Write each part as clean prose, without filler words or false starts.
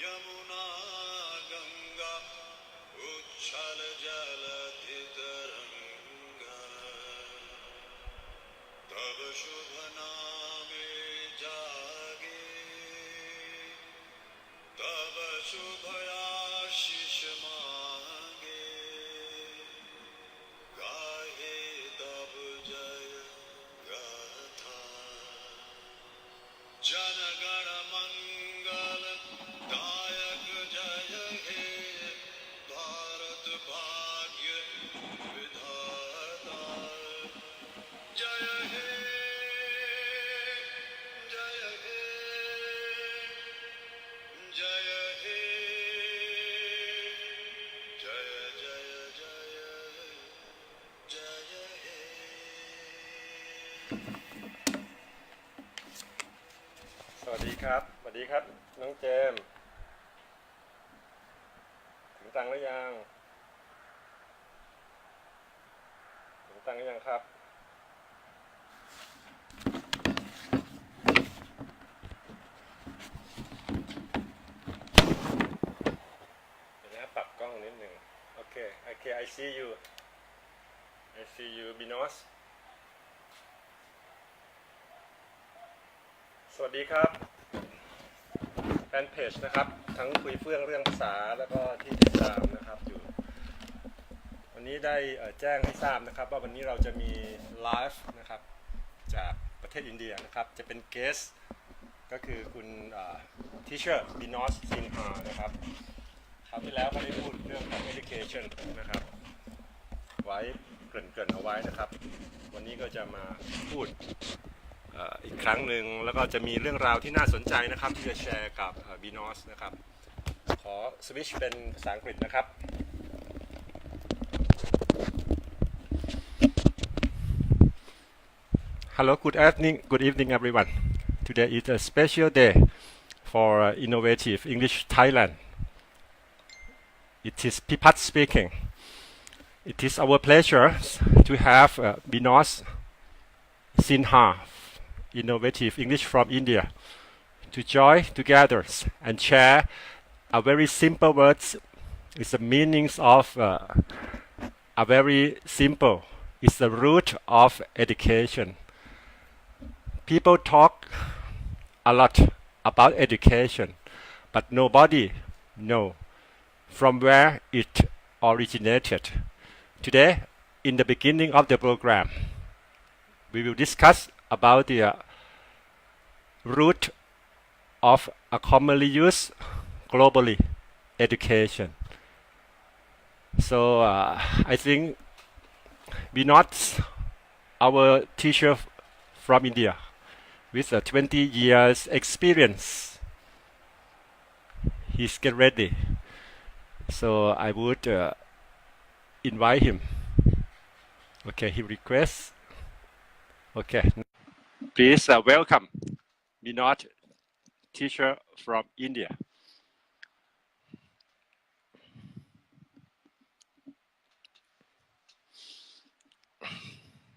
यमुना गंगा उच्छल जलधि तरंगा तब शुभ नामे जागे तब शुभ आशीष मांगे गाहे तब जय गाथा जनगण मंगल दायक जय हे भारत भाग्य विधाता जय हे जय हे जय हे जय जय जय जय हे สวัสดีครับ สวัสดีครับ น้องเจมส์ถึงตังค์หรือยังถึงตังค์หรือยังครับเดี๋ยวนะปรับกล้องนิดหนึ่งโอเค I see you Binos สวัสดีครับแฟนเพจนะครับทั้งคุยเฟื่องเรื่องภาษาแล้วก็ที่ติดตามนะครับอยู่วันนี้ได้แจ้งให้ทราบนะครับว่าวันนี้เราจะมีไลฟ์นะครับจากประเทศอินเดียนะครับจะเป็นเกสก็คือคุณทีเชอร์บินอสซินฮานะครับคราวที่แล้วก็ได้พูดเรื่องของ education นะครับไว้เกริ่นเอาไว้นะครับวันนี้ก็จะมาพูดอีกครั้งหนึ่งแล้วก็จะมีเรื่องราวที่น่าสนใจนะครับที่จะแชร์กับบีนอสนะครับขอสวิชเป็นภาษาอังกฤษนะครับ Hello, good evening everyone. Today is a special day for Innovative English Thailand. It is Pipat speaking. It is our pleasure to have Binos Sinha, Innovative English from India, to join together and share a very simple words. It's the meanings of a very simple. It's the root of education. People talk a lot about education, but nobody know from where it originated. Today, in the beginning of the program, we will discuss about the root of a commonly used globally education. So I think we not our teacher from India with a 20 years experience. He's get ready. So I would invite him. Okay, he requests. Okay, please welcome Binod, teacher from India.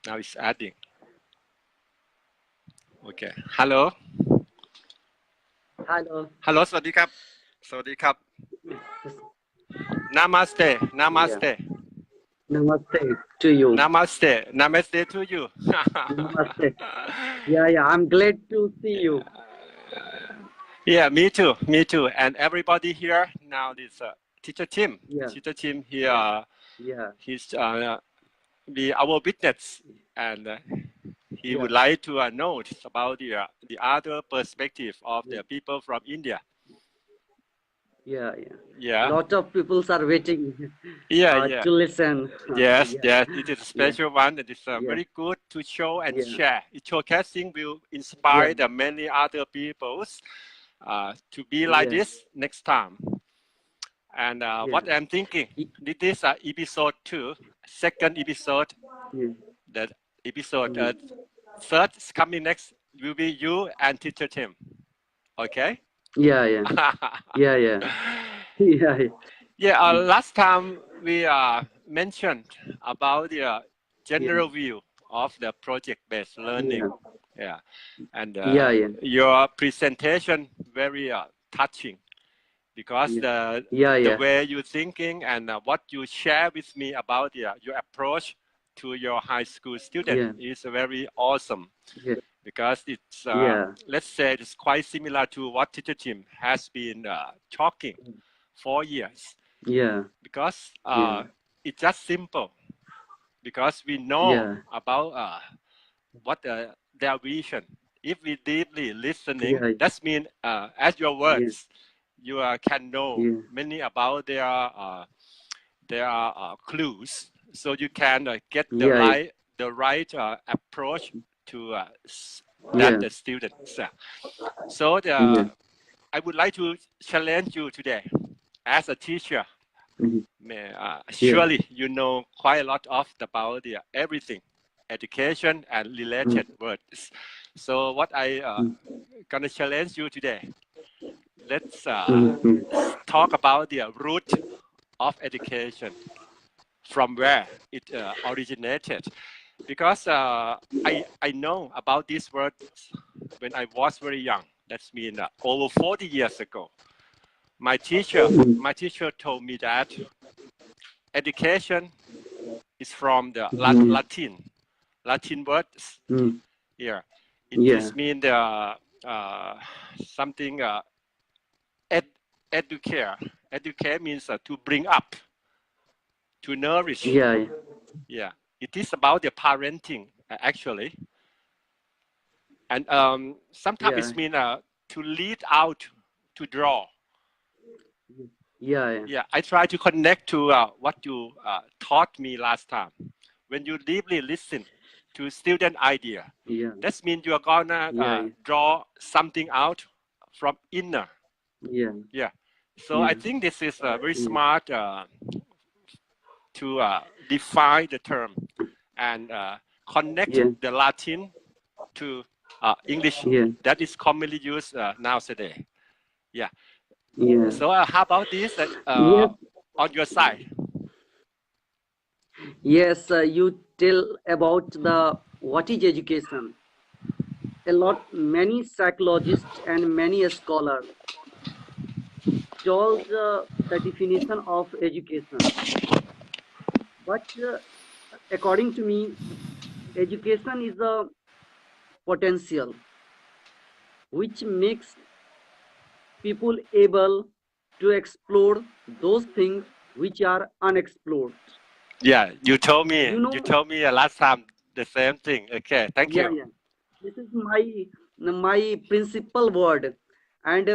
Now it's adding. Okay. Hello. Hello. Hello. สวัสดีครับ สวัสดีครับ Namaste. Namaste. Namaste to you. Namaste. Namaste to you. Namaste. Yeah. I'm glad to see you. Yeah, me too. Me too. And everybody here now is Teacher Tim. Yeah. Teacher Tim here. Yeah. He's be our witness, and he would like to know about the other perspective of the people from India. Yeah. Lot of people are waiting. Yeah. To listen. Yes. It is a special one. It is very good to show and share. It showcasing will inspire the many other peoples to be like this next time. And what I'm thinking, this is episode 2, second episode. That episode third is coming next will be you and Teacher Tim. Okay? Yeah. Last time we mentioned about the general view of the project-based learning. And your presentation very touching because Yeah. the Yeah. the Yeah. way you're thinking and what you share with me about your approach to your high school student Yeah. is very awesome Yeah. because it's Yeah. let's say it's quite similar to what Teacher Tim has been talking for years Yeah. because Yeah. it's just simple because we know Yeah. about what their vision. If we deeply listening, Yeah. that means as your Yeah. words, you can know Yeah. many about their clues, so you can get Yeah. the right approach to that Yeah. the students. So Yeah. I would like to challenge you today as a teacher. Mhm. Yeah. Surely you know quite a lot of about everything, education and related words. So what I gonna challenge you today. Let's Mm-hmm. talk about the root of education, from where it originated. Because I know about these words when I was very young. That's mean over 40 years ago. My teacher told me that education is from the Latin words. Mm. Here, it Yeah. is mean the something ed, educare. Educare means to bring up, to nourish. Yeah. Yeah, it is about the parenting actually, and sometimes Yeah. it mean to lead out, to draw. Yeah. Yeah. Yeah, I try to connect to what you taught me last time. When you deeply listen to student idea, Yeah. that means you are gonna Yeah. draw something out from inner. Yeah. Yeah. So I Yeah. think this is very Yeah. smart to define the term and connect Yeah. the Latin to English Yeah. that is commonly used nowadays. Yeah. Yeah. So how about this Yes. on your side? Yes. You tell about the what is education. Many psychologists and many scholars told the definition of education. But according to me, education is a potential which makes people able to explore those things which are unexplored. Yeah, you told me You know, last time the same thing. Okay, thank yeah, you. yeah. This is my principal word. And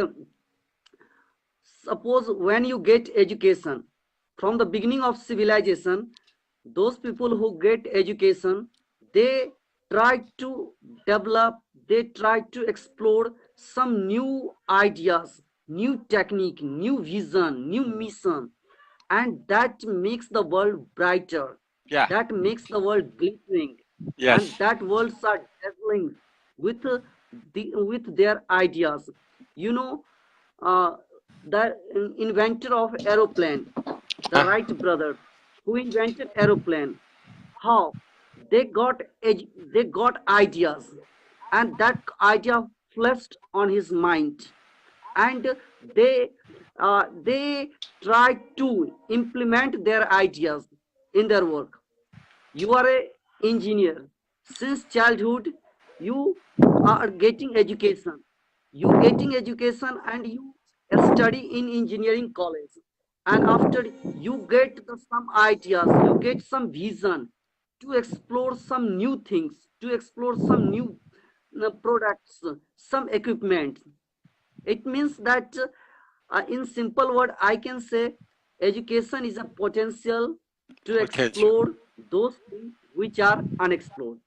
suppose when you get education from the beginning of civilization, those people who get education, they try to develop, they try to explore some new ideas, new technique, new vision, new mission, and that makes the world brighter, Yeah. that makes the world glittering, and Yes. that worlds are dazzling with with their ideas. You know, uh, the inventor of aeroplane, the Huh? Wright brothers, who invented aeroplane, how they got ideas, and that idea flashed on his mind, and they try to implement their ideas in their work. You are a engineer. Since childhood you are getting education, and you study in engineering college, and after you get some ideas, you get some vision to explore some new things, to explore some new products, some equipment. It means that in simple word I can say education is a potential to Potential. explore those things which are unexplored.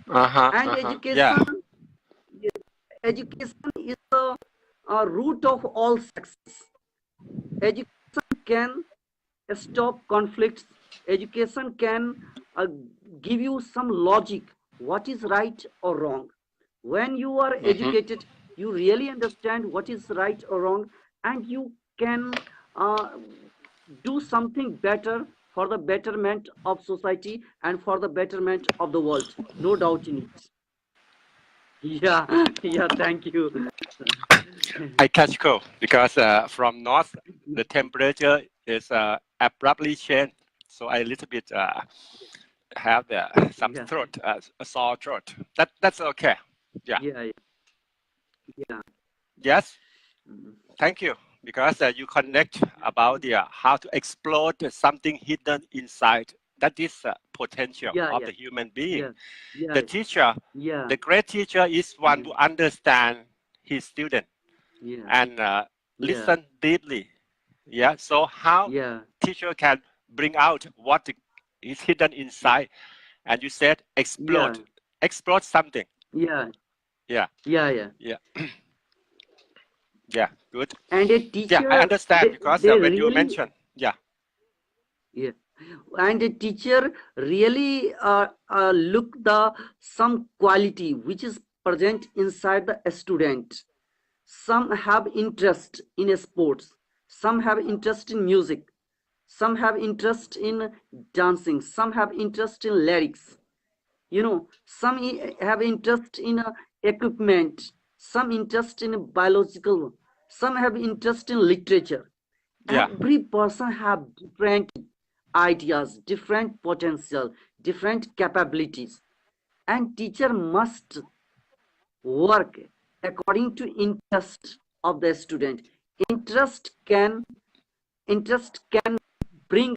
Uh-huh. And Uh-huh. Yeah. education is a root of all success. Education can stop conflicts. Education can uh, give you some logic, what is right or wrong. When you are Mm-hmm. educated, you really understand what is right or wrong, and you can uh, do something better for the betterment of society and for the betterment of the world. No doubt in it. Yeah, yeah, thank you. I catch cold because from north the temperature is abruptly changed, so I a little bit have some Yeah, throat, a sore throat. That's okay. Yeah. yeah, yeah. Yes. Mm. Thank you because you connect about the how to explore something hidden inside. That is potential Yeah, of yeah, the human being. yeah, yeah, The teacher, yeah, the great teacher, is one yeah, who understands his student yeah, and yeah, listen deeply. Yeah. So how yeah, teacher can bring out what is hidden inside, and you said yeah, explode something. yeah, Yeah. yeah, yeah. Yeah. Yeah. Good. And a Yeah, I teacher, understand because they when you really, mention, yeah, yeah, and a teacher really look the some quality which is present inside the student. Some have interest in sports, some have interest in music, some have interest in dancing, some have interest in lyrics, some have interest in equipment, some interest in biological, some have interest in literature. yeah, Every person have different ideas, different potential, different capabilities, and teacher must work according to interest of the student. Interest can interest can bring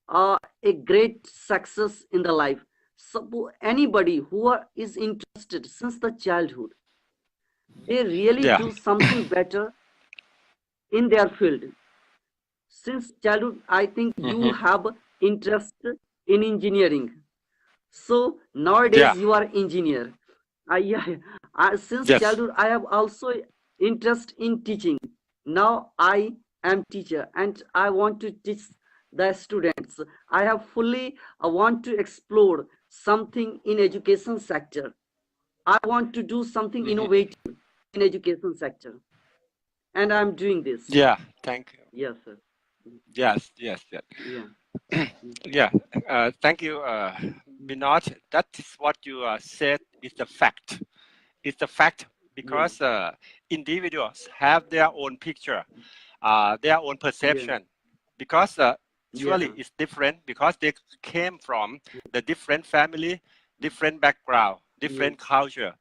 a great success in the life. So anybody who is interested since the childhood, they really yeah, do something better in their field. Since childhood, I think you hmm, have interest in engineering. So yeah, nowadays you are engineer. Yeah, since yes, childhood I have also interest in teaching. Now I am teacher and I want to teach the students. I have fully want to explore something in education sector. I want to do something hmm, innovative in education sector, and I'm doing this. yeah. Thank you. Yes, sir. Yes, yes, yes. Yeah. Yeah. Thank you, Binod. That is what you said is the fact. It's the fact Yeah. because individuals have their own picture, their own Yeah. perception. Because Yeah. surely it's different because they came from the different family, different background, Yeah. different culture.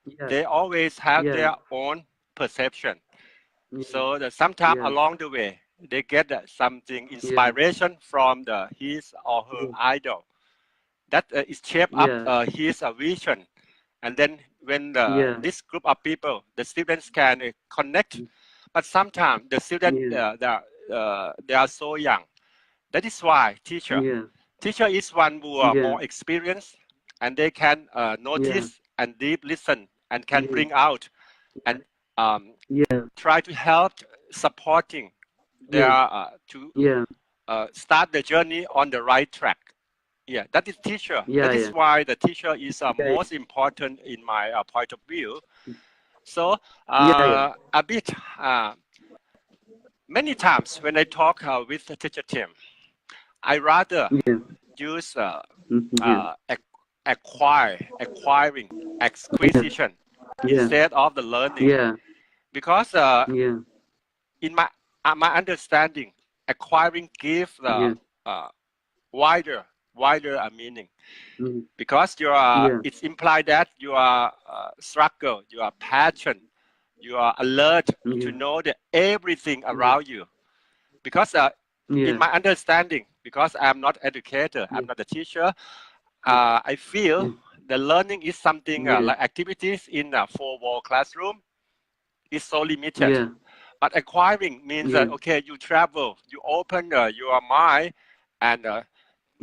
Yeah. They always have Yeah. their own perception. Yeah. So that sometime Yeah. along the way, they get something Yeah. inspiration from his or her Yeah. idol. That is shape up Yeah. his vision. And then when Yeah. this group of people, the students can connect. But sometimes the students, Yeah. they are so young. That is why Yeah. teacher is one who are Yeah. more experienced, and they can Yeah. notice and deep listen and can Yeah. bring out and um, Yeah. try to help supporting their Yeah. to Yeah. start the journey on the right track. Yeah, that is teacher. Yeah. That is Yeah. why the teacher is Yeah. most important in my point of view. So Yeah. Yeah. a bit many times when I talk with the teacher team, I rather Yeah. use Yeah. acquiring, Yeah. acquisition Yeah. instead of the learning, Yeah. because Yeah. in my understanding, acquiring gives Yeah. uh, wider meaning, Mm. because Yeah. it's implied that you are struggle, you are passion, you are alert to Yeah. know everything Yeah. around you. Because in Yeah. my understanding, because I'm not educator, Yeah. I'm not a teacher, I feel Yeah. the learning is something Yeah. like activities in a four-wall classroom is so limited. Yeah. But acquiring means that, Yeah. okay, you travel, you open your mind and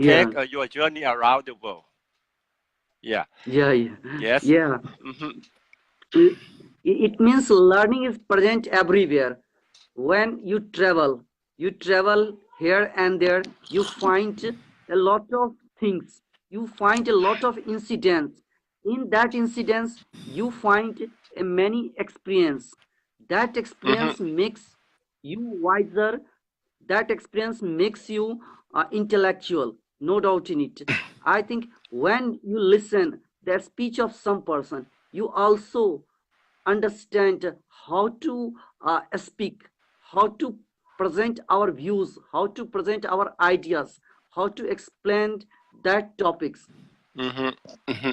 take Yeah. your journey around the world. Yeah. Yeah. Yeah. Yes. Yeah. Hmm. It means learning is present everywhere. When you travel here and there, you find a lot of things, you find a lot of incidents. In that incidents you find a many experience. That Hmm. experience makes you wiser. That experience makes you intellectual, no doubt in it. I think when you listen the speech of some person, you also understand how to speak, how to present our views, how to present our ideas, how to explain that topics. Hmm. Hmm.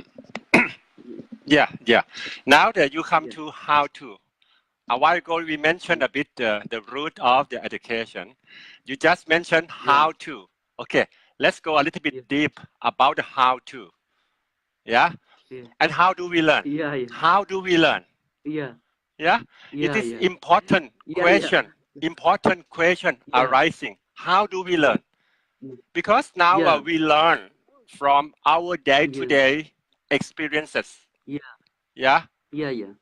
Yeah, yeah. Now that you come Yeah, to how to, a while ago we mentioned a bit the root of the education. You just mentioned yeah, how to. Okay, let's go a little yeah, bit deep about the how to. Yeah, yeah, and how do we learn? yeah, yeah, How do we learn? yeah, Yeah, it yeah, is yeah, important yeah, yeah, question. Important question yeah, arising. How do we learn? yeah, Because now yeah, we learn from our yeah, day-to-day experiences. yeah, Yeah, yeah, yeah,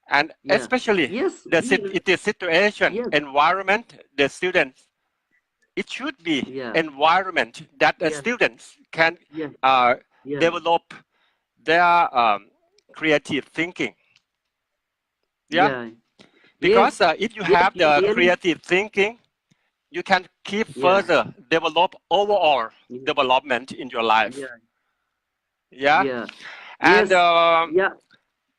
and yeah. especially Yes, we, the situation, yes, environment, the students. It should be yeah, environment that the yeah, students can yeah, uh, yeah, develop their creative thinking. Yeah, yeah. Yes, because if you yes, have you the really, creative thinking, you can keep yeah, further develop overall yeah, development in your life. yeah, Yeah, yeah. and Yes, uh, yeah,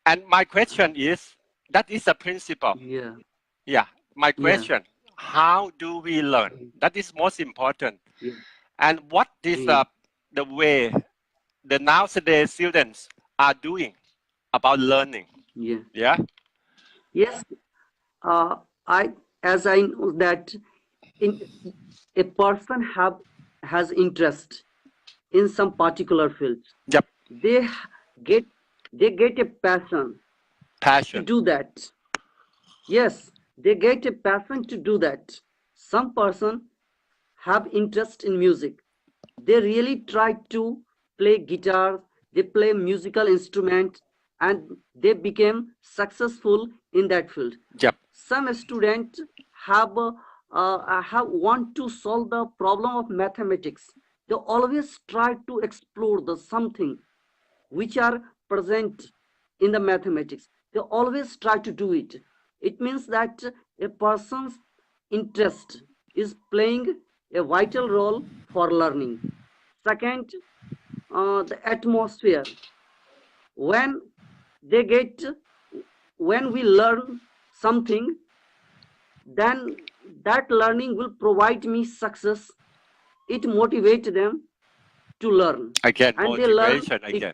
and my question is, that is a principle. yeah, Yeah, my yeah, question: how do we learn? That is most important. yeah, And what is yeah, the way the nowadays students are doing about learning? yeah. Yeah, Yes, uh, I as I know that in a person have has interest in some particular field, yep, they get they get a passion to passion. do that. Yes, they get a passion to do that. Some person have interest in music. They really try to play guitar, they play musical instrument, and they became successful in that field. Yep, Some students have have want to solve the problem of mathematics. They always try to explore the something which are present in the mathematics. They always try to do it. It means that a person's interest is playing a vital role for learning. Second, the atmosphere. When they get, when we learn something, then that learning will provide me success. It motivates them to learn, again, and they learn motivation it. again.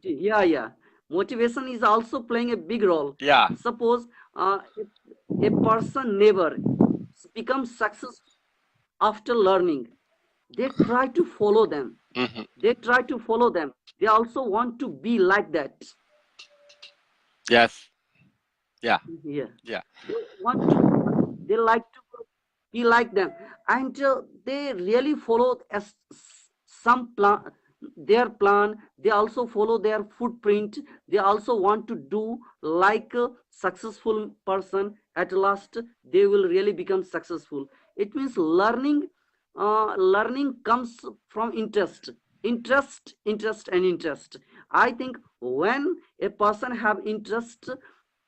Yeah, yeah. Motivation is also playing a big role. Yeah, Suppose if a person never becomes successful after learning, they try to follow them. hmm, They try to follow them. They also want to be like that. yes, yeah, Yeah. yeah, They want to, they like to be like them. And they really follow as some plan, their plan. They also follow their footprint. They also want to do like a successful person. At last, they will really become successful. It means learning, learning comes from interest. Interest and interest. I think when a person have interest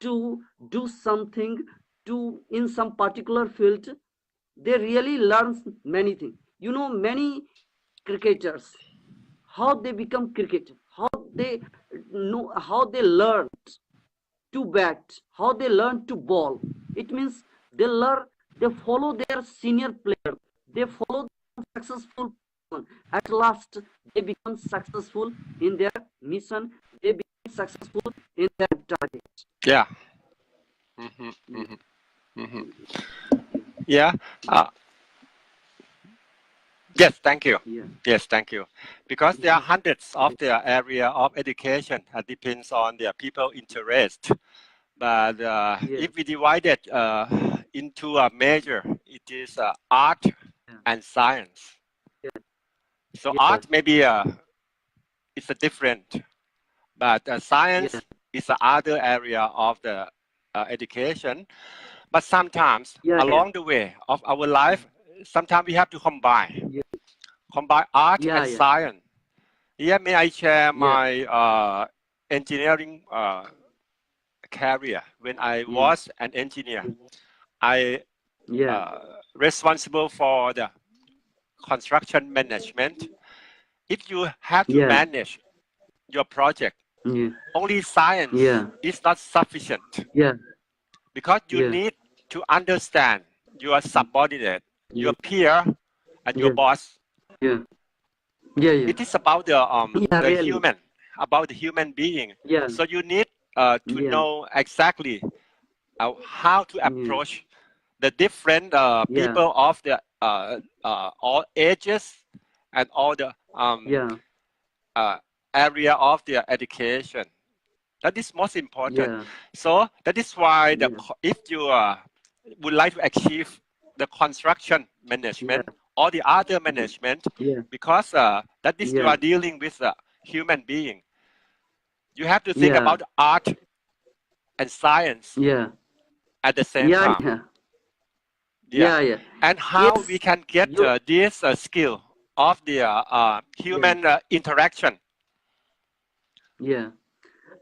to do something, to in some particular field, they really learn many things. You know, many cricketers, how they become cricketer, how they know, how they learn to bat, how they learn to ball. It means they learn, they follow their senior player, they follow the successful person. At last, they become successful in their mission, they become successful in their target. yeah, hmm, hmm, hmm, yeah. Yeah, Uh, yes, thank you. yeah, Yes, thank you. Because there are yeah, hundreds of the area of education that depends on their people interest. But yeah, if we divide it into a major, it is art yeah, and science. So yeah, art maybe it's a different, but yeah, science is the other area of the education. But sometimes yeah, yeah, along the way of our life, sometimes we have to yeah, combine art yeah, and yeah, science. Here, may I share yeah, my engineering career? When I yeah, was an engineer, I yeah, uh, responsible for the construction management. If you have to yeah, manage your project, Yeah. Only science Yeah. is not sufficient Yeah. because you Yeah. need to understand your subordinate, Yeah. your peer, and your Yeah. boss. Yeah. Yeah. Yeah. It is about Yeah. the Really. human, about the human being. Yeah. So you need to Yeah. know exactly how to Yeah. approach the different Yeah. people of the all ages and all the Yeah. uh, area of their education. That is most important. Yeah. So that is why Yeah. if you would like to achieve the construction Yeah. management or the other management, Yeah. because that is you Yeah. are dealing with a human being, you have to think Yeah. about art and science Yeah. at the same Yeah. time. Yeah. Yeah, Yeah. Yeah. and how we Yes. can get You. this skill of the Yeah. human interaction Yeah.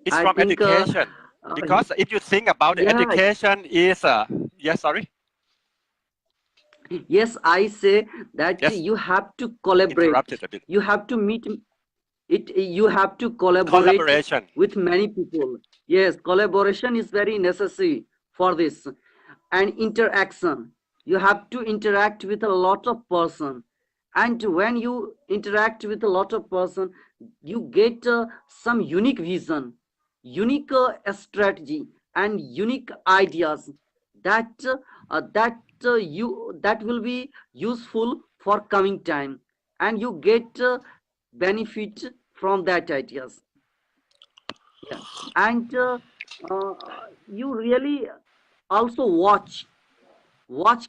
is I from think. education. Because if you think about the Yeah. education is yes, sorry, Yes. I say that yes, you have to collaborate. interrupted a bit. You have to meet it. You have to collaborate Collaboration. with many people. Yes. Collaboration is very necessary for this. And interaction, you have to interact with a lot of person, and when you interact with a lot of person, you get some unique vision, unique strategy, and unique ideas that that will be useful for coming time, and you get benefit from that ideas. Yeah. And uh, you really also watch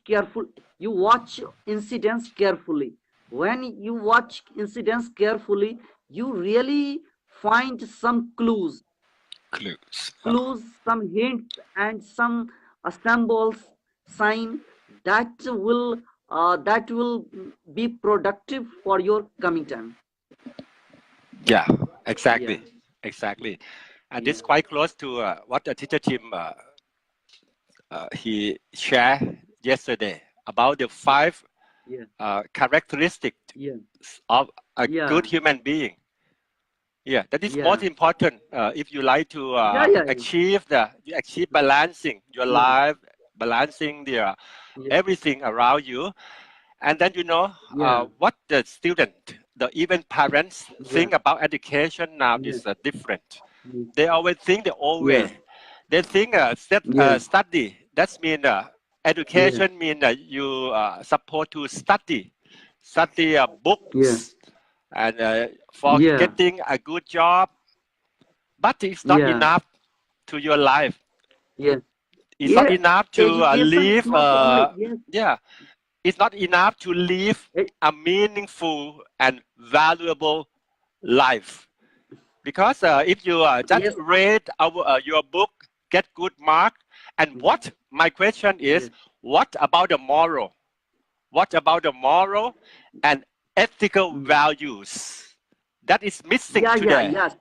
careful, you watch incidents carefully. When you watch incidents carefully, you really find some Clues. clues, some hints, and some symbols, sign that will be productive for your coming time. Yeah, Yeah. exactly, exactly. And Yeah. this quite close to what the teacher Tim he shared yesterday about the five Yeah. characteristics Yeah. of a good Yeah. human being. Yeah, that is most Yeah. important if you like to Yeah. Yeah. achieve balancing your Yeah. life, balancing the Yeah. everything around you, and then Yeah. what the student, the even parents Yeah. think about education now Yeah. is different. Yeah. They always think the old Yeah. way. They think Yeah. study. That's mean Yeah. education mean you supposed to study Yeah. books and for Yeah. getting a good job, but it's not Yeah. enough to your life. Yeah. It's not Yeah. enough to Education is live. not only, yes. Yeah, it's not enough to live It, a meaningful and valuable life. Because if you just yes. read your book, get good mark, and what my question Yeah. is, what about the moral? What about the moral and ethical Mm. values that is missing Yeah. Yeah. today? Yes.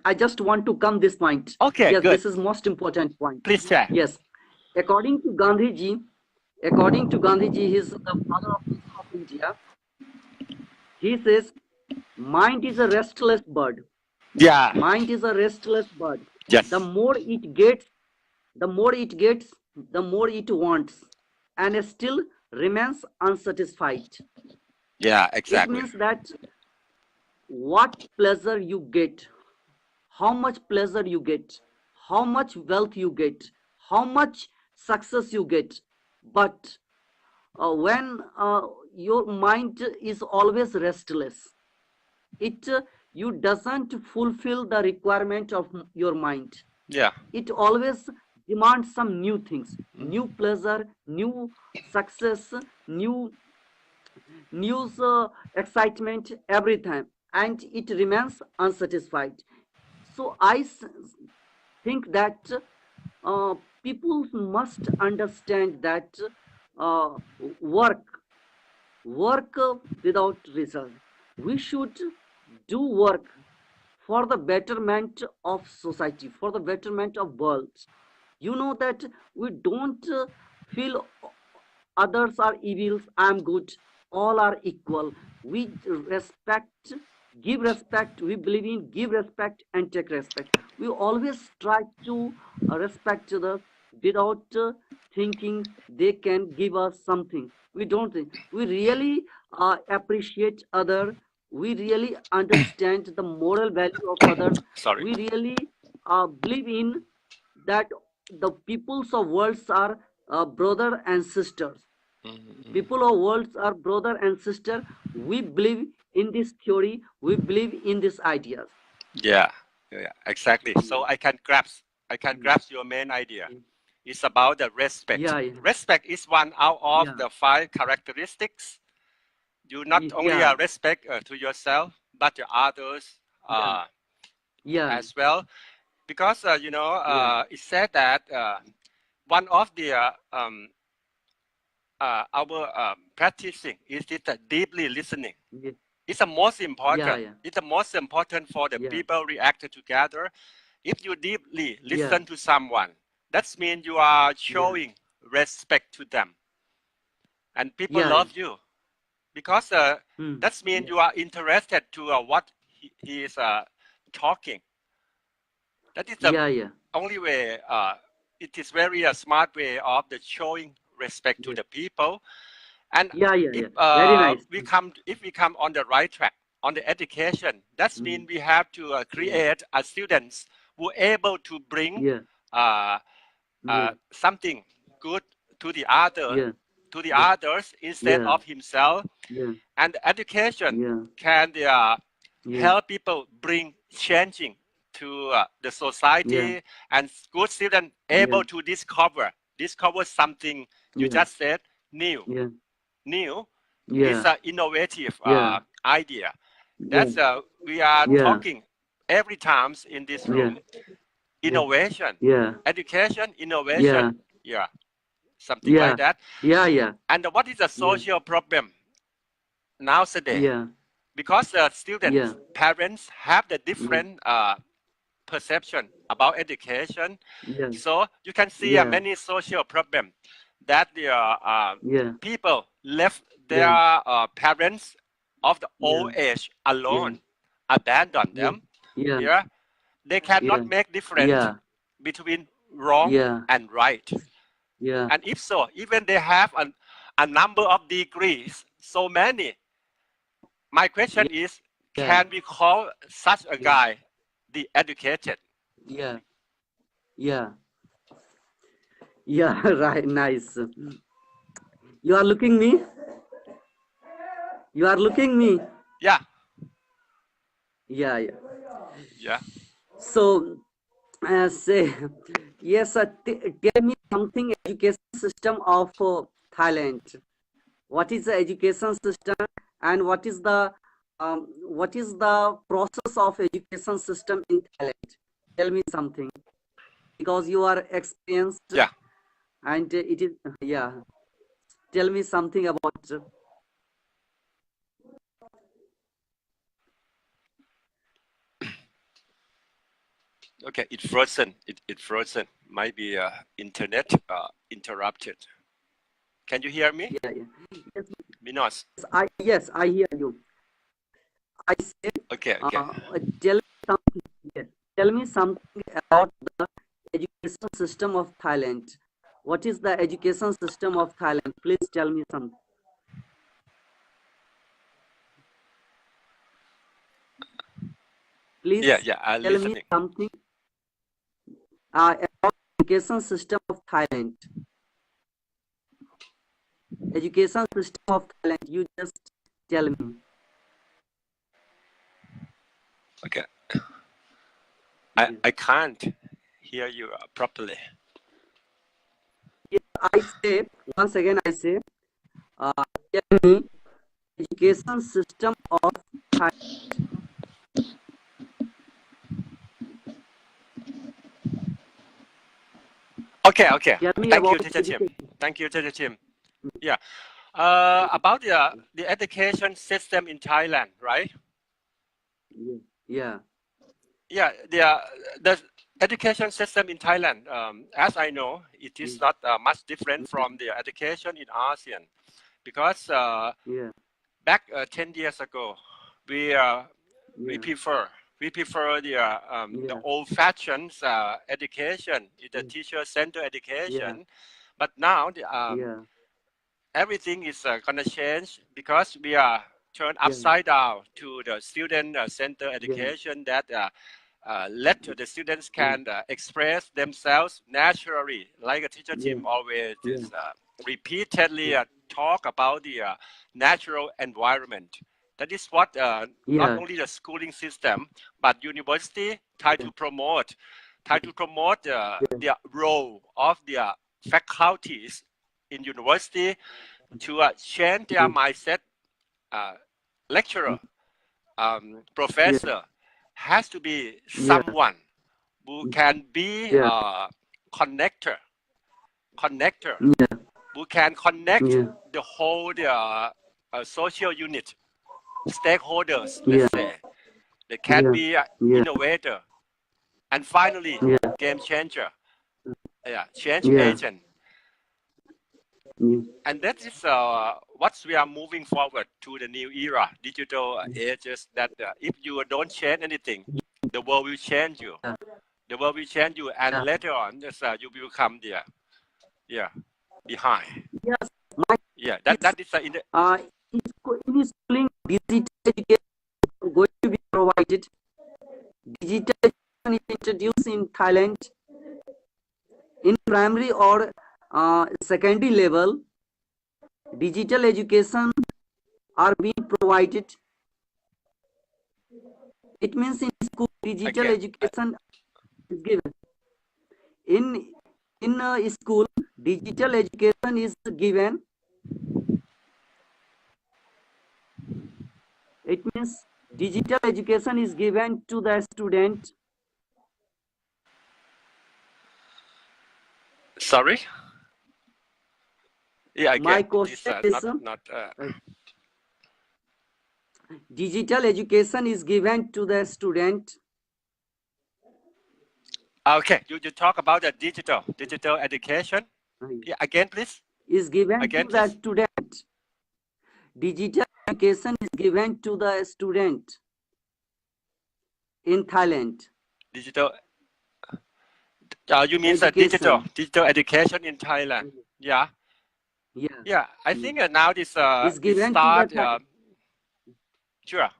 I just want to come this point. Okay, Yes, good. this is most important point. Please share. Yes. According to Gandhiji, he is the father of India. He says, mind is a restless bird. Yeah. Mind is a restless bird. The Yes. more it gets, the more it wants, and still remains unsatisfied. Yeah. It Exactly. means that what pleasure you get, how much pleasure you get, how much wealth you get, how much success you get. But when your mind is always restless, it you doesn't fulfill the requirement of your mind. Yeah. It always demands some new things, new pleasure, new success, new news, excitement every time, and it remains unsatisfied. So think that uh, people must understand that uh, work without result. We should do work for the betterment of society, for the betterment of world. You know that we don't feel others are evils, I'm good, all are equal. We respect give respect. We believe in give respect and take respect. We always try to respect others without thinking they can give us something. We don't think. We really appreciate other. We really understand the moral value of others. Sorry. We really believe in that the peoples of worlds are brother and sisters. Mhm. People of worlds are brother and sister. We believe in this theory. We believe in these ideas. Yeah, yeah, exactly. So I can grasp your main idea. It's about the respect. Yeah, yeah, Respect is one out of yeah, the five characteristics. You not only yeah, respect to yourself, but to others yeah, yeah, as well. Because yeah, it said that one of the our practicing is it deeply listening. yeah, It's the most yeah, important. yeah, It's the most important for the yeah, people react together. If you deeply yeah, listen to someone, that means you are yeah, showing respect to them, and people yeah, yeah. love you because that means Yeah, you are interested to what he is talking. That is the yeah, yeah, only way. It is very smart way of the showing respect to yeah, the people. And yeah, yeah, if yeah. Very nice. we come on the right track on the education, that Mm, means we have to yeah, create a students who are able to bring yeah, uh, yeah, something good to the other yeah, to the yeah, others instead yeah, of himself. yeah, And education yeah, can yeah, help people bring changing to the yeah, society, and good students yeah, able to discover something you yeah, just said new yeah, new is yeah, an innovative yeah, idea. yeah, That's we are yeah, talking every times in this yeah, room. yeah, Innovation, yeah, education, yeah, innovation. Yeah, something like yeah, that. yeah, yeah, And what is the yeah, social problem nowadays? yeah, Because yeah, students, parents have the yeah, different perception about education. yeah, So you can see yeah, many social problems that the yeah, people left their yeah, parents of the yeah, old age yeah, alone, abandon yeah, them. yeah, Yeah, they cannot yeah, make difference yeah, between wrong yeah, and right. yeah, And if so, even they have a number of degrees, so many. My question is, yeah, can we call such a yeah, guy the educated? yeah, yeah, yeah, right, nice. You are looking me? You are looking me? Yeah, Yeah, yeah. yeah. So, say, yes, tell me something education system of Thailand. What is the education system and what is the process of education system in Thailand? Tell me something because you are experienced Yeah. and it is yeah. Tell me something about Okay, it frozen. It frozen. Might be internet interrupted. Can you hear me, yeah, yeah. Yes, Minos? yes, I hear you. I said, Okay, okay. tell me something. Yes, tell me something about the education system of Thailand. What is the education system of Thailand? Please tell me something. Yeah, Please yeah. I'm tell me listening. something about education system of Thailand. Education system of Thailand. You just tell me. Okay. Yeah. I can't hear you properly. Yes, I say once again. I say, tell me education system of Thailand. Okay, okay. Tell me Thank about you, Teacher Tim. education. Thank you, Teacher Tim. Yeah. About the education system in Thailand, right? Yeah, Yeah, the education system in Thailand, as I know, it yeah, is not much different from the education in ASEAN, because yeah, back 10 years ago, we we Yeah. prefer the Yeah. old-fashioned education, the teacher-centered Yeah. education. But now Yeah. everything is gonna change because we are turned Yeah. upside down to the student-centered Yeah. education that let the students Yeah. can express themselves naturally, like a teacher Yeah. team always Yeah. is repeatedly Yeah. talk about the natural environment. That is what not Yeah. only the schooling system but university try to promote, Yeah. the role of the faculties in university to change their Yeah. mindset. Lecturer, Yeah. professor has to be Yeah. someone who can be Yeah. a connector, Yeah. who can connect Yeah. the whole social unit, stakeholders, Yeah. let's say. They can Yeah. be an Yeah. innovator. And finally, Yeah. game changer, change Yeah. agent. Yeah. And that is what we are moving forward to the new era, digital ages, that if you don't change anything, the world will change you. Yeah. The world will change you, and Yeah. later on, you will come there, behind. Yes. My That is in the, in schooling, digital education is going to be provided. Digital education is introduced in Thailand in primary or secondary level. Digital education are being provided. It means in school, digital again, education is given. In school, digital education is given. It means digital education is given to the student. sorry. Again, My it is question is, not. digital education is given to the student. Okay, you talk about the digital education. Again, please. Is given Again, to the please. student. Digital education is given to the student in Thailand. Digital. You mean Education. digital education in Thailand? Yeah. Yeah. I think now this Is given start. to the Sure.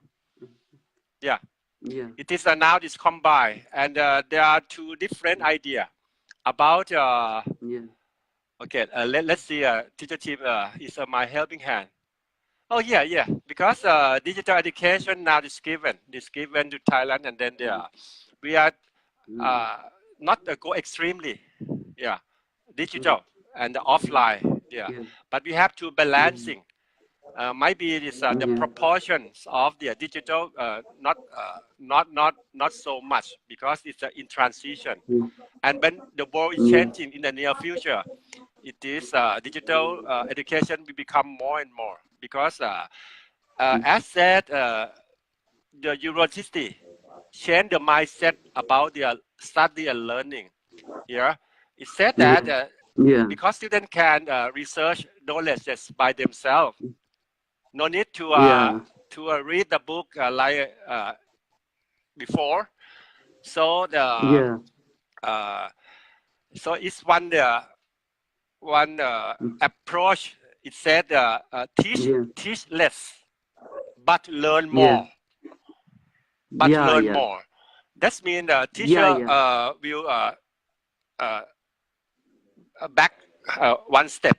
Yeah. Yeah. It is now this combined, and there are two different ideas about. Yeah. Okay, let's see. Teacher team is my helping hand. Oh yeah. Because digital education now is given to Thailand, and then we are not go extremely. Yeah, digital and offline. Yeah, but we have to balancing. Maybe it is the proportions of the digital not so much because it's in transition, and when the world is changing in the near future, it is digital education will become more and more because as said, the university change the mindset about their study and learning. It said that because students can research knowledge just by themselves. No need to read the book like before. So so it's one approach. It said teach less, but learn more. Learn more. That means the teacher will back one step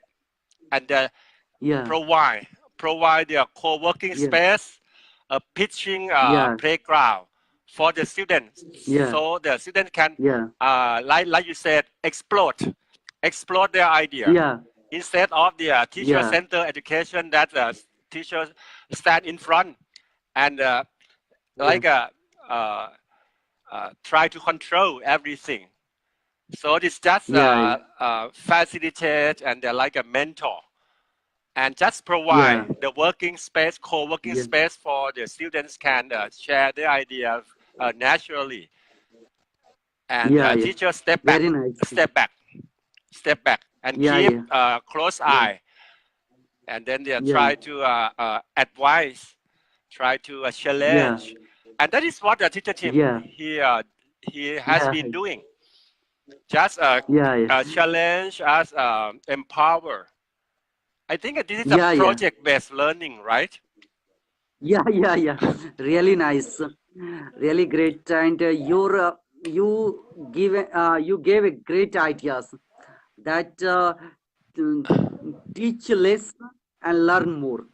and provide their co-working space, a pitching playground for the students, so the students can, like you said, explore their idea instead of the teacher-centered education that teachers stand in front and try to control everything. So this just facilitate and like a mentor. And just provide the working space, co-working space for the students can share their ideas naturally. And teachers step back, and keep close eye. And then they try to advise, try to challenge, And that is what the teacher Tim Yeah. he has Yeah. been doing. Just Yeah. Yeah. challenge us, empower. I think this is a Yeah. Yeah. project-based learning, right? Yeah. Yeah. Yeah. Really nice. Really great. And you gave a great ideas that t- teach less and learn more.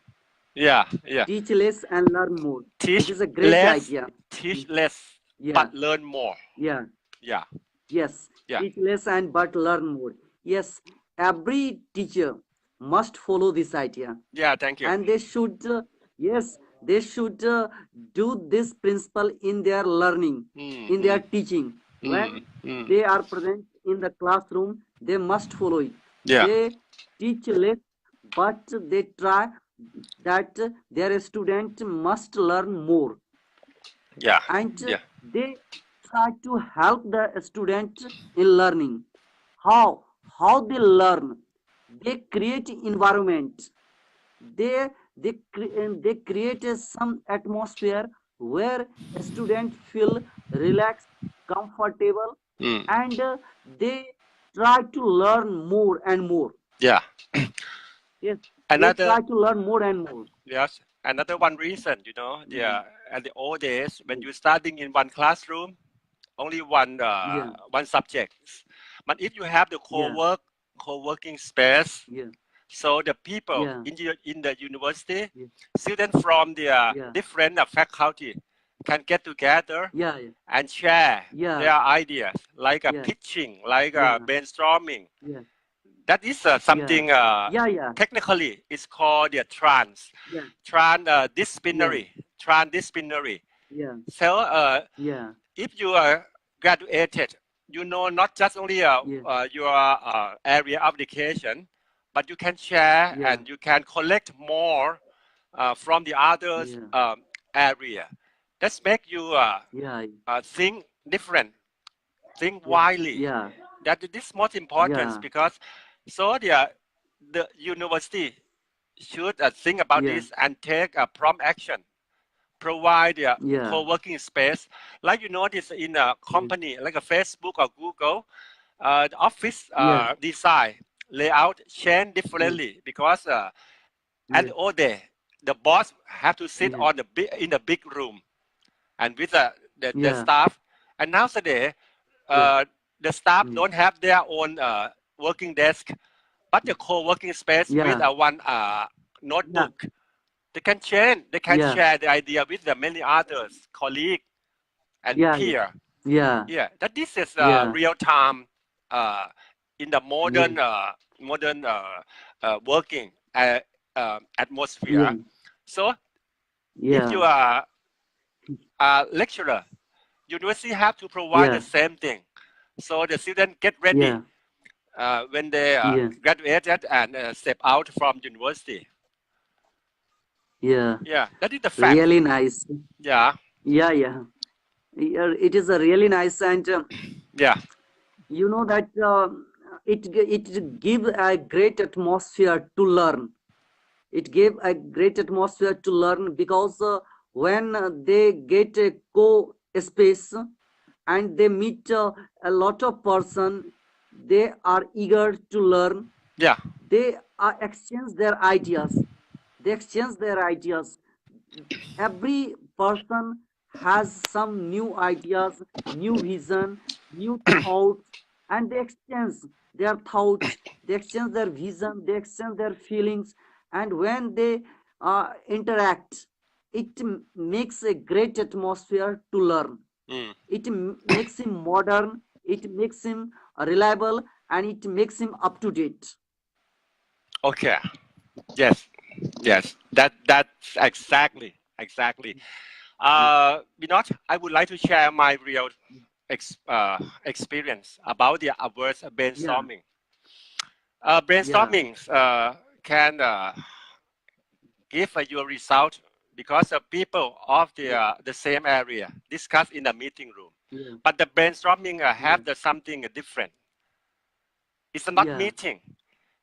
Yeah, yeah. Teach less and learn more. It Teach is a great less, idea. teach less, Yeah. but learn more. Yeah. Yeah, Yes. yeah, Teach less and but learn more. Yes. Every teacher must follow this idea, yeah. Thank you. and they should. Yes, they should do this principle in their learning, in their teaching. When they are present in the classroom, they must follow it. Yeah, They teach less, but they try that their student must learn more, yeah, and yeah, they try to help the student in learning. How they learn? They create environment. They create some atmosphere where a student feel relaxed, comfortable, mm, and they try to learn more and more. yeah. Yes, they Another try to learn more and more. Yes, another one reason, Yeah, at the old days when you're studying in one classroom, only one yeah, one subject. But if you have the yeah, co-working space, yeah, so the people yeah, in the university, yeah, students from the yeah, different faculty can get together yeah, yeah, and share yeah, their ideas, like yeah, pitching, like yeah, brainstorming. yeah, That is yeah, something yeah, yeah, technically it's called the yeah, yeah, transdisciplinary. yeah, So yeah, if you are graduated, not just only yeah, your area of education, but you can share yeah, and you can collect more from the others yeah, area. That's make you yeah, think different, think yeah, widely. yeah, That this is most important yeah, because so the university should think about yeah, this and take a prompt action, provide a yeah, co-working space, like this in a yeah, company like a Facebook or Google. The office yeah, design layout change yeah, differently because at yeah, the old day the boss have to sit yeah, on in the big room and with the yeah, staff. And nowadays, yeah, the staff mm, don't have their own working desk, but the co-working space with yeah, one yeah, notebook. They can change. They can yeah, share the idea with the many others, colleagues and yeah, yeah, peer. yeah, Yeah, that this is yeah, real time uh, in the yeah, modern working yeah, atmosphere. So if yeah, you are a lecturer, university have to provide the yeah, same thing. So the student get ready yeah, when they yeah, graduated and step out from university. yeah. Yeah, that is the fact. Really nice. Yeah, Yeah, yeah. Yeah, it is a really nice, and yeah, you know that it give a great atmosphere to learn. It gave a great atmosphere to learn because when they get a co space and they meet a lot of person, they are eager to learn. yeah, They exchange their ideas. They exchange their ideas. Every person has some new ideas, new vision, new thoughts, and they exchange their thoughts, they exchange their vision, they exchange their feelings, and when they interact, it makes a great atmosphere to learn. mm. It makes him modern, it makes him reliable, and it makes him up to date. Okay, yes, yes. That's exactly. Binod, I would like to share my real experience about the awards Yeah, brainstorming. yeah, Brainstorming can give you a result because the people of yeah, the same area discuss in the meeting room. yeah, But the brainstorming yeah, have something different. It's not yeah, meeting.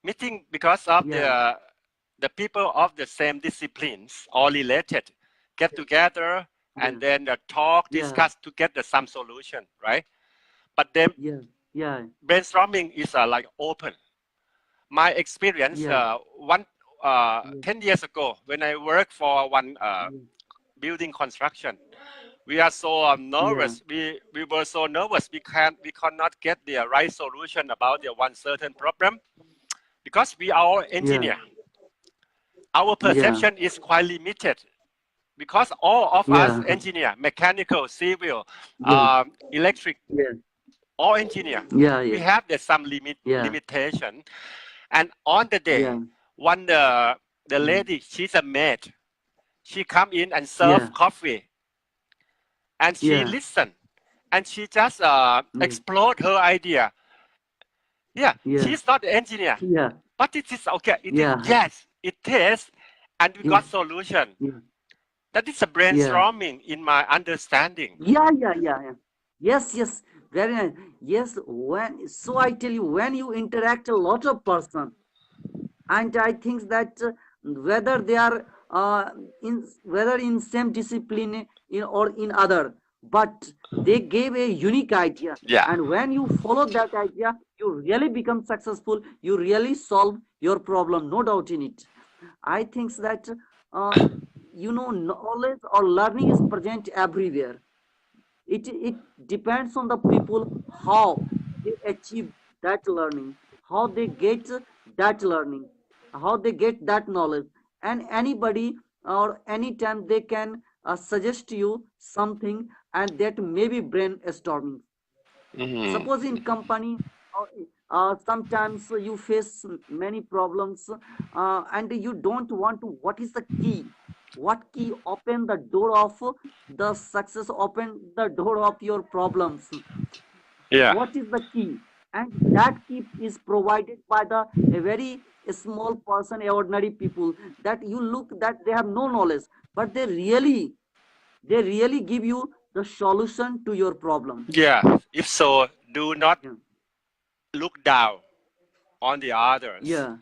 Meeting because of yeah, the people of the same disciplines or related get together and yeah, then talk, yeah, discuss to get some solution, right? But then yeah, yeah, brainstorming is like open. My experience, yeah, 10 years ago, when I worked for one yeah, building construction, we are so yeah, nervous. We were so nervous. We cannot get the right solution about the one certain problem because we are yeah, engineer. Our yeah, perception is quite limited because all of us yeah, engineer, mechanical, civil, yeah, electric, yeah, all engineer, yeah, we yeah, have some yeah, limitation. And on the yeah, day, when the mm, lady, she's a maid, she come in and yeah, serve coffee, and she yeah, listen, and she just yeah, explode her idea. Yeah, yeah, she's not an engineer, yeah, but it is okay. It is yeah, yes, it is, and we yeah, got solution. yeah, That is a yeah. brainstorming in my understanding. Yeah, yeah, yeah, yeah. Yes, yes, very nice. Yes, when so I tell you, when you interact a lot of person, and I think that whether they are in whether in same discipline in or in other, but they gave a unique idea, Yeah. and when you follow that idea, you really become successful. You really solve your problem, no doubt in it. I think that uh, knowledge or learning is present everywhere. It depends on the people how they achieve that learning, how they get that learning, how they get that knowledge. And anybody or anytime they can suggest you something, and that may be brainstorming. Mhm. Suppose in company, sometimes you face many problems, and you don't want to, what is the key, what key open the door of the success, open the door of your problems, Yeah. what is the key? And that key is provided by the a very small person, ordinary people, that you look that they have no knowledge, but they really give you the solution to your problem. Yeah. If so, do not Yeah, look down on the others. yeah,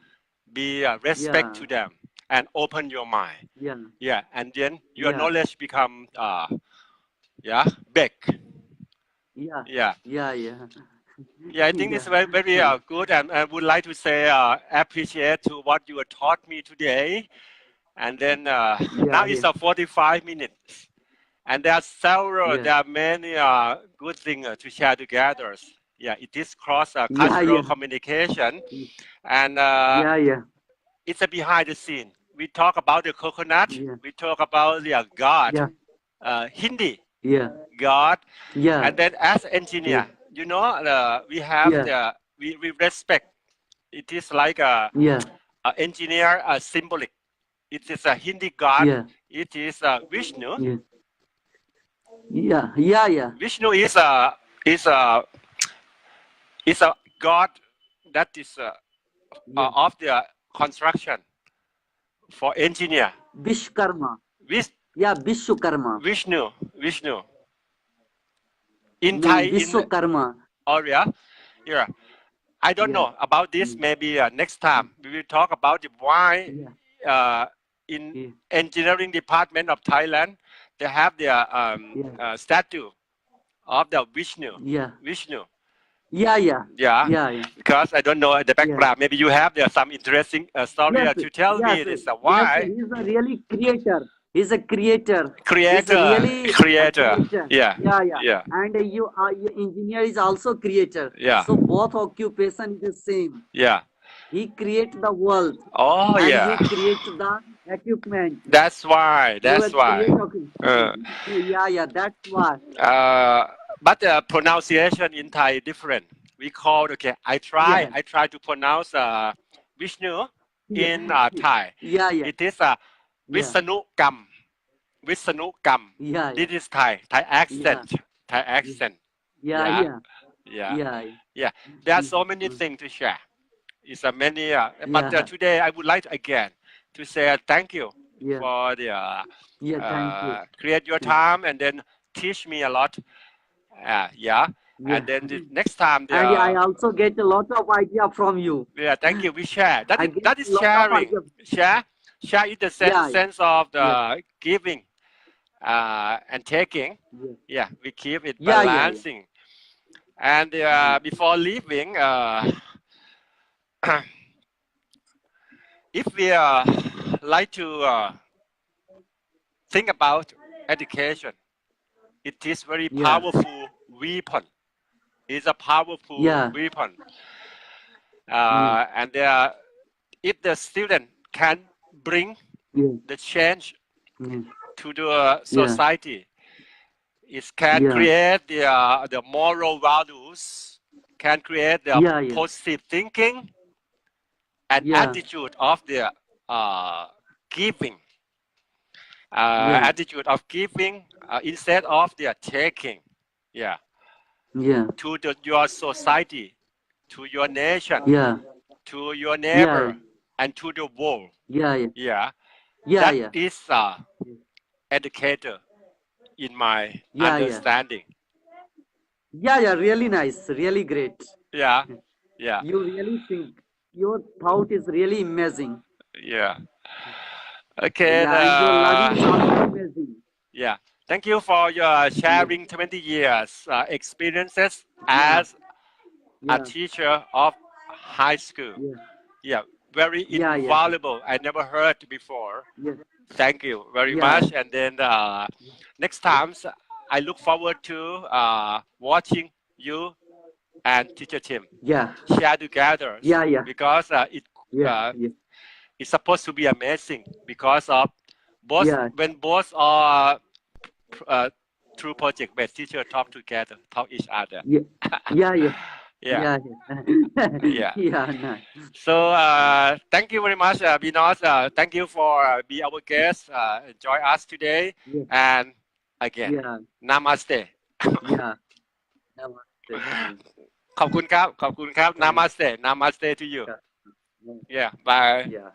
Be respect yeah, to them and open your mind. yeah, Yeah, and then your yeah, knowledge become yeah big. yeah, Yeah. yeah, yeah, Yeah, I think it's yeah, very good, and I would like to say appreciate to what you taught me today. And then now yeah, it's yeah, 45 minutes, and yeah, there are many good things to share together. Yeah, it is cross yeah, cultural yeah, communication, and yeah, yeah, it's a behind the scene. We talk about the coconut, yeah, we talk about the God, yeah, Hindi yeah, God, yeah, and then as yeah, engineer, we have yeah, we respect. It is like yeah, a engineer symbolic. It is a Hindi God. yeah, It is Vishnu. yeah, yeah, yeah, yeah, Vishnu is a is a God that is yeah. of the construction for engineer. Vishkarma, Vish, yeah, Vishwakarma, Vishnu. In no, Thai, in Vishwakarma, area, yeah. I don't yeah, know about this. mm, Maybe next mm, time we will talk about why yeah, in yeah, engineering department of Thailand they have their yeah, statue of the Vishnu. yeah, Vishnu. yeah, yeah, Yeah, yeah, yeah, because I don't know the yeah. background. Maybe you have there some interesting story Yes, to tell yes, me. This yes. why He's a really creator. He's a creator. He's a creator, really a creator. creator. Yeah, Yeah, yeah. yeah, And your engineer is also creator. yeah, So both occupation is the same. yeah. He create the world, Oh, and yeah. he create the equipment. That's why. He will That's why. create. Okay. Uh, Yeah, yeah. That's why. but the pronunciation in Thai is different. We call okay. Yeah, I try to pronounce Vishnu yeah, in Thai. yeah, yeah, It is yeah, Visnu Kam. Visnu Kam. yeah, This is Thai. Thai yeah, accent. Thai yeah, accent. yeah, Yeah. yeah, Yeah. yeah, Yeah. There are yeah, so many things to share. It's a many. But yeah, today I would like again to say thank you yeah, for the yeah. Thank you. create your time and then teach me a lot. Yeah. Yeah. And then the next time And I also get a lot of idea from you. yeah, thank you. We share. I get That is a lot of sharing. idea. Share in the Yeah, sense of yeah, the giving and taking. Yeah. Yeah, we keep it Yeah, yeah, yeah. balancing. And before leaving, if we like to think about education, it is very Yeah. powerful weapon. It's a powerful Yeah. weapon. Mm. And if the student can bring Yeah. the change Mm. to the Yeah. society, it can Yeah. create the moral values, can create the Yeah. Yeah. positive thinking and Yeah. attitude of the giving. Yeah. Attitude of giving instead of the taking. Yeah, Yeah. to your society, to your nation, Yeah. to your Yeah. neighbor, and to the world. Yeah. Yeah. Yeah, Yeah. that Yeah. is educator in my Yeah. Yeah. understanding. Yeah. Yeah. Really nice. Really great. Yeah, yeah, You really think your thought is really amazing. yeah. Okay. Yeah, and your logic is also amazing. Yeah. Thank you for your sharing 20 years experiences Yeah. as a Yeah. teacher of high school. Yeah. Yeah, very Yeah. Yeah. invaluable. I never heard before. Yeah. Thank you very Yeah. much. And then next time, I look forward to watching you and Teacher Tim Yeah. share together. Yeah. Yeah. Because Yeah. Yeah. it's supposed to be amazing because of both Yeah. when both are through project-based teacher talk together, talk each other. Yeah. Yeah. Yeah. Yeah. Yeah. Yeah. Yeah. Nice. So thank you very much, Binos. Thank you for being our guest. Enjoy us today. Yeah. And again, Yeah. Namaste. Yeah. Namaste. ขอบคุณครับ ขอบคุณครับ Namaste. Namaste to you. Yeah. Bye. Yeah.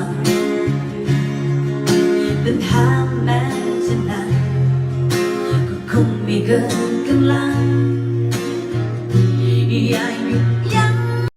งเดินทางแม้จะนานก็คงไม่เกินกำลัง